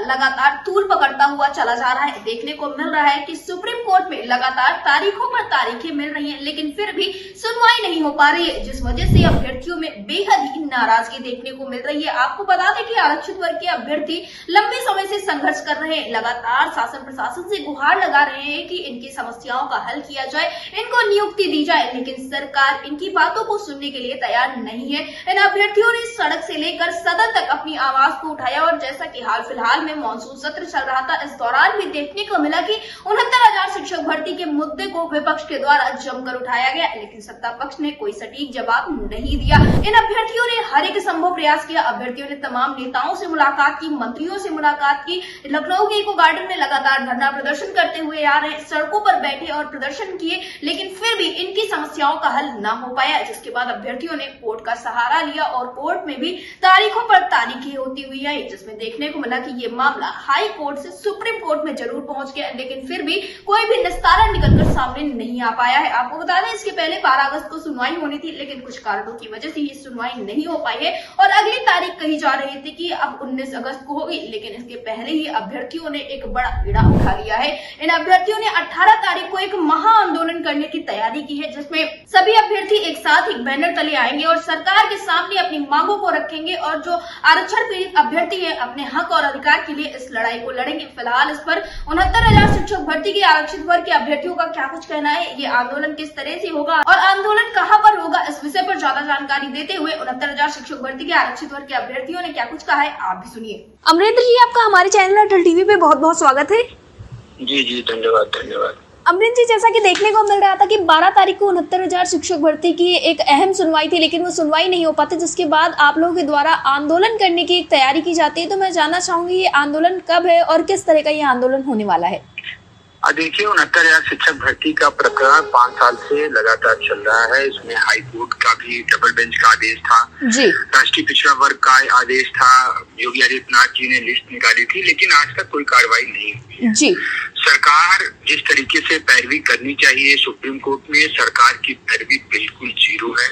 लगातार तूल पकड़ता हुआ चला जा रहा है। देखने को मिल रहा है कि सुप्रीम कोर्ट में लगातार तारीखों पर तारीखें मिल रही हैं, लेकिन फिर भी सुनवाई नहीं हो पा रही है, जिस वजह से अभ्यर्थियों में बेहद ही नाराजगी देखने को मिल रही है। आपको बता दें कि आरक्षित वर्ग के अभ्यर्थी लंबे समय से संघर्ष कर रहे हैं, लगातार शासन प्रशासन से गुहार लगा रहे हैं कि इनकी समस्याओं का हल किया जाए, इनको नियुक्ति दी जाए, लेकिन सरकार इनकी बातों को सुनने के लिए तैयार नहीं है। इन अभ्यर्थियों ने सड़क से लेकर सदन तक अपनी आवाज को उठाया और जैसा कि हाल फिलहाल में मानसून सत्र चल रहा था, इस दौरान भी देखने को मिला कि 69,000 शिक्षक भर्ती के मुद्दे को विपक्ष के द्वारा जमकर उठाया गया, लेकिन सत्ता पक्ष ने कोई सटीक जवाब नहीं दिया। इन अभ्यर्थियों ने हर एक संभव प्रयास किया। अभ्यर्थियों ने तमाम नेताओं से मुलाकात की, मंत्रियों से मुलाकात की, लखनऊ के इको गार्डन में लगातार धरना प्रदर्शन करते हुए आ रहे, सड़कों पर बैठे और प्रदर्शन किए, लेकिन फिर भी इनकी समस्याओं का हल न हो पाया, जिसके बाद अभ्यर्थियों ने कोर्ट का सहारा लिया और कोर्ट में भी तारीखों पर तारीखें होती हुई आई, जिसमें देखने को मिला कि ये मामला हाई कोर्ट से सुप्रीम कोर्ट में जरूर पहुंच गया, लेकिन फिर भी कोई भी निस्तारण निकलकर सामने नहीं आ पाया है। आपको बता दें, इसके पहले 12 अगस्त को सुनवाई होनी थी, लेकिन कुछ कारणों की वजह से ये सुनवाई नहीं हो पाई है और अगली तारीख कही जा रही थी कि अब 19 अगस्त को होगी, लेकिन इसके पहले ही अभ्यर्थियों ने एक बड़ा बीड़ा उठा लिया है। इन अभ्यर्थियों ने 18 तारीख को एक महा आंदोलन करने की तैयारी की है, जिसमें सभी अभ्यर्थी एक साथ एक बैनर तले आएंगे और सरकार के सामने अपनी मांगों को रखेंगे और जो आरक्षण पीड़ित अभ्यर्थी है अपने हक और अधिकार के लिए इस लड़ाई को लड़ेंगे। फिलहाल इस पर 69,000 शिक्षक भर्ती के आरक्षित वर्ग के अभ्यर्थियों का क्या कुछ कहना है, ये आंदोलन किस तरह से होगा और आंदोलन कहां पर होगा, इस विषय पर ज्यादा जानकारी देते हुए 69,000 शिक्षक भर्ती के आरक्षित वर्ग के अभ्यर्थियों ने क्या कुछ कहा है, आप भी सुनिए। अमरेंद्र जी, आपका हमारे चैनल अटल टीवी पे बहुत बहुत स्वागत है। जी जी, धन्यवाद धन्यवाद। अमरींद्र जी, जैसा कि देखने को मिल रहा था कि 12 तारीख को 69,000 शिक्षक भर्ती की एक अहम सुनवाई थी, लेकिन वो सुनवाई नहीं हो पाती, जिसके बाद आप लोगों के द्वारा आंदोलन करने की एक तैयारी की जाती है। तो मैं जानना चाहूंगी ये आंदोलन कब है और किस तरह का ये आंदोलन होने वाला है? देखिए, 69,000 शिक्षक भर्ती का प्रकरण 5 साल से लगातार चल रहा है। इसमें हाई कोर्ट का भी डबल बेंच का आदेश था जी, राष्ट्रीय पिछड़ा वर्ग का आदेश था, योगी आदित्यनाथ जी ने लिस्ट निकाली थी, लेकिन आज तक कोई कार्रवाई नहीं हुई जी। सरकार जिस तरीके से पैरवी करनी चाहिए सुप्रीम कोर्ट में, सरकार की पैरवी बिल्कुल जीरो है।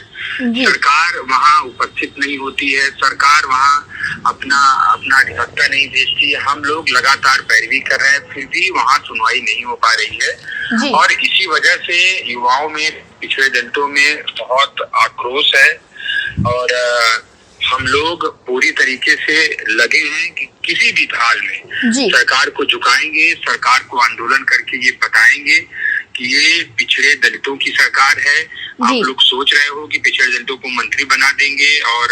सरकार वहाँ उपस्थित नहीं होती है, सरकार वहाँ अपना अधिवक्ता नहीं भेजती है। हम लोग लगातार पैरवी कर रहे हैं, फिर भी वहाँ सुनवाई नहीं हो पा रही है और इसी वजह से युवाओं में, पिछड़े दलितों में बहुत आक्रोश है और हम लोग पूरी तरीके से लगे हैं कि किसी भी हाल में सरकार को झुकाएंगे, सरकार को आंदोलन करके ये बताएंगे कि ये पिछड़े दलितों की सरकार है। आप लोग सोच रहे हो कि पिछड़े दलितों को मंत्री बना देंगे और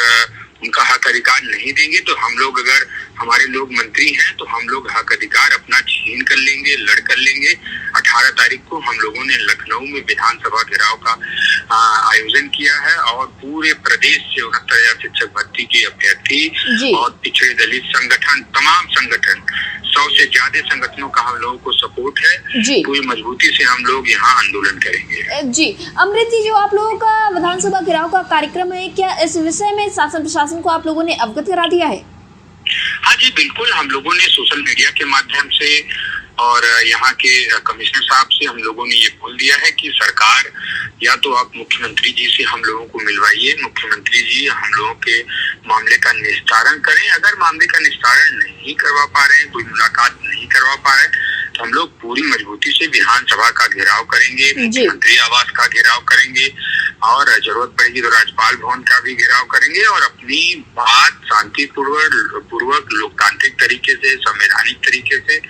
उनका हक अधिकार नहीं देंगे, तो हम लोग, अगर हमारे लोग मंत्री हैं तो हम लोग हक अधिकार अपना छीन कर लेंगे, लड़ कर लेंगे। 18 तारीख को हम लोगों ने लखनऊ में विधानसभा घेराव का आयोजन किया है और पूरे प्रदेश से 69,000 शिक्षक भर्ती के अभ्यर्थी और पिछड़े दलित संगठन, तमाम संगठन, 100 से ज्यादा संगठनों का हम लोगों को सपोर्ट है। पूरी मजबूती से हम लोग यहाँ आंदोलन करेंगे जी। अमृत जी, जो आप लोगों का विधानसभा घेराव का कार्यक्रम है, क्या इस विषय में शासन प्रशासन को आप लोगों ने अवगत करा दिया है? हाँ जी, बिल्कुल। हम लोगों ने सोशल मीडिया के माध्यम से और यहाँ के कमिश्नर साहब से हम लोगों ने ये बोल दिया है कि सरकार या तो आप मुख्यमंत्री जी से हम लोगों को मिलवाइए, मुख्यमंत्री जी हम लोगों के मामले का निस्तारण करें। अगर मामले का निस्तारण नहीं करवा पा रहे हैं, कोई मुलाकात नहीं करवा पा रहे हैं, तो हम लोग पूरी मजबूती से विधानसभा का घेराव करेंगे, मुख्यमंत्री आवास का घेराव करेंगे और जरूरत पड़ेगी तो राज्यपाल भवन का भी घेराव करेंगे और अपनी बात शांतिपूर्वक लोकतांत्रिक तरीके से, संवैधानिक तरीके से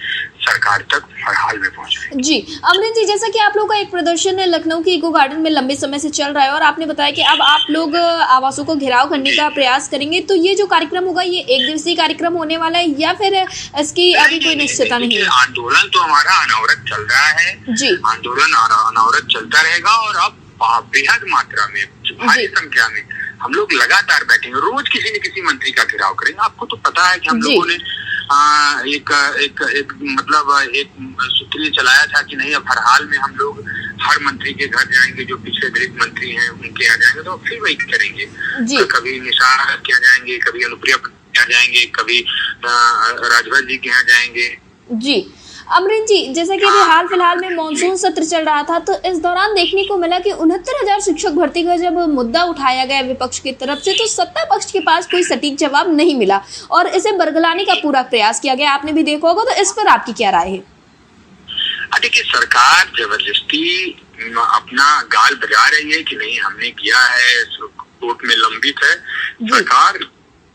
सरकार तक हर हाल में पहुंचाएंगे जी। अमरींद्र जी, जैसा कि आप लोग का एक प्रदर्शन है लखनऊ के इको गार्डन में लंबे समय से चल रहा है और आपने बताया कि अब आप लोग आवासों को घेराव करने का प्रयास करेंगे, तो ये जो कार्यक्रम होगा ये एक दिवसीय कार्यक्रम होने वाला है या फिर इसकी अभी कोई निश्चितता नहीं है? आंदोलन तो हमारा अनवरत चल रहा है जी, आंदोलन अनवरत चलता रहेगा और अब बेहद मात्रा में, भारी संख्या में हम लोग लगातार बैठेंगे, रोज किसी न किसी मंत्री का घेराव करेंगे। आपको तो पता है कि हम लोगों ने एक सूत्र चलाया था कि नहीं, अब हर हाल में हम लोग हर मंत्री के घर जाएंगे, जो पिछले दलित मंत्री हैं उनके यहाँ जाएंगे, तो फिर वही करेंगे। कभी निसार के यहाँ जाएंगे, कभी अनुप्रिया के यहाँ जाएंगे, कभी राजभर जी के यहाँ जाएंगे जी। अमरीन जी, जैसे कि अभी हाल फिलहाल में मॉनसून सत्र चल रहा था, तो इस दौरान देखने को मिला कि 69,000 शिक्षक भर्ती का जब मुद्दा उठाया गया विपक्ष की तरफ से, तो सत्ता पक्ष के पास कोई सटीक जवाब नहीं मिला और इसे बरगलाने का पूरा प्रयास किया गया। आपने भी देखा होगा, तो इस पर आपकी क्या राय है? देखिए, सरकार जबरदस्ती अपना गाल बजा रही है कि नहीं हमने किया है, कोर्ट में लंबित है। सरकार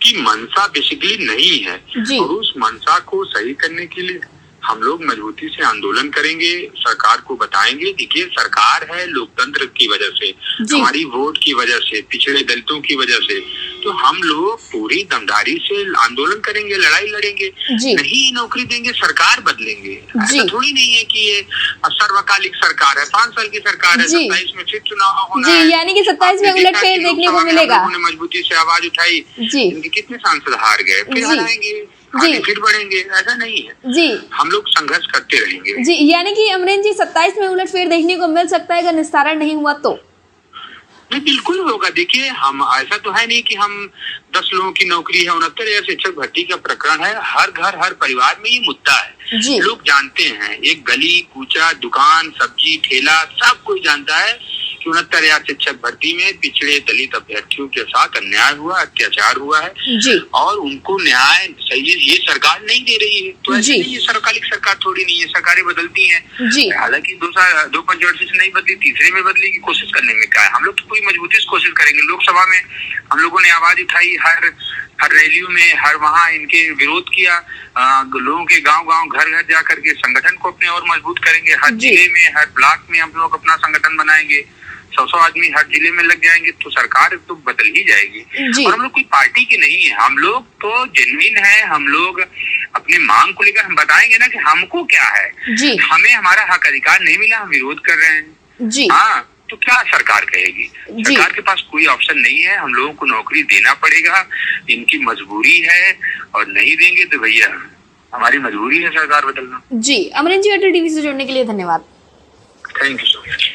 की मंशा बेसिकली नहीं है और उस मंशा को सही करने के लिए हम लोग मजबूती से आंदोलन करेंगे, सरकार को बताएंगे। देखिए, सरकार है लोकतंत्र की वजह से, हमारी वोट की वजह से, पिछड़े दलितों की वजह से, तो हम लोग पूरी दमदारी से आंदोलन करेंगे, लड़ाई लड़ेंगे। नहीं नौकरी देंगे, सरकार बदलेंगे। ऐसा थोड़ी नहीं है कि ये सर्वकालिक सरकार है, 5 साल की सरकार है, 27 में फिर चुनाव होना है। यानी कि 27 में उलटफेर देखने को मिलेगा। मजबूती से आवाज उठाई, इनके कितने सांसद हार गए, फिर हराएंगे, आगे फिर बढ़ेंगे। ऐसा नहीं है जी, हम लोग संघर्ष करते रहेंगे जी। यानी कि अमरीन जी, 27 में उलटफेर देखने को मिल सकता है अगर निस्तारण नहीं हुआ तो? नहीं, बिल्कुल होगा। देखिए, हम ऐसा तो है नहीं कि हम 10 लोगों की नौकरी है, 69,000 शिक्षक भर्ती का प्रकरण है। हर घर हर परिवार में ये मुद्दा है, लोग जानते हैं। एक गली कूचा, दुकान, सब्जी ठेला, सब कोई जानता है कि 69,000 शिक्षक भर्ती में पिछड़े दलित अभ्यर्थियों के साथ अन्याय हुआ, अत्याचार हुआ है और उनको न्याय सही ये सरकार नहीं दे रही है। तो ऐसे नहीं, ये सरकारी सरकार थोड़ी नहीं है, सरकारें बदलती हैं। हालांकि 2 पंचवर्षी से नहीं बदली, तीसरे में बदली की कोशिश करने में क्या है। हम लोग तो पूरी मजबूती से कोशिश करेंगे। लोकसभा में हम लोगों ने आवाज उठाई, हर रैलियों में, हर वहाँ इनके विरोध किया। लोगों के गांव-गांव, घर-घर जा करके संगठन को अपने और मजबूत करेंगे। हर जिले में, हर ब्लॉक में हम लोग अपना संगठन बनाएंगे। 100 आदमी हर जिले में लग जाएंगे तो सरकार तो बदल ही जाएगी। और हम लोग कोई पार्टी के नहीं है, हम लोग तो जेन्युइन है। हम लोग अपने मांग को लेकर हम बताएंगे ना कि हमको क्या है, हमें हमारा हक अधिकार नहीं मिला, हम विरोध कर रहे हैं। हाँ, तो क्या सरकार कहेगी? सरकार के पास कोई ऑप्शन नहीं है, हम लोगों को नौकरी देना पड़ेगा, इनकी मजबूरी है और नहीं देंगे तो भैया हमारी मजबूरी है सरकार बदलना। जी, अमरीन जी, अटल टीवी से जुड़ने के लिए धन्यवाद। Thank you so much.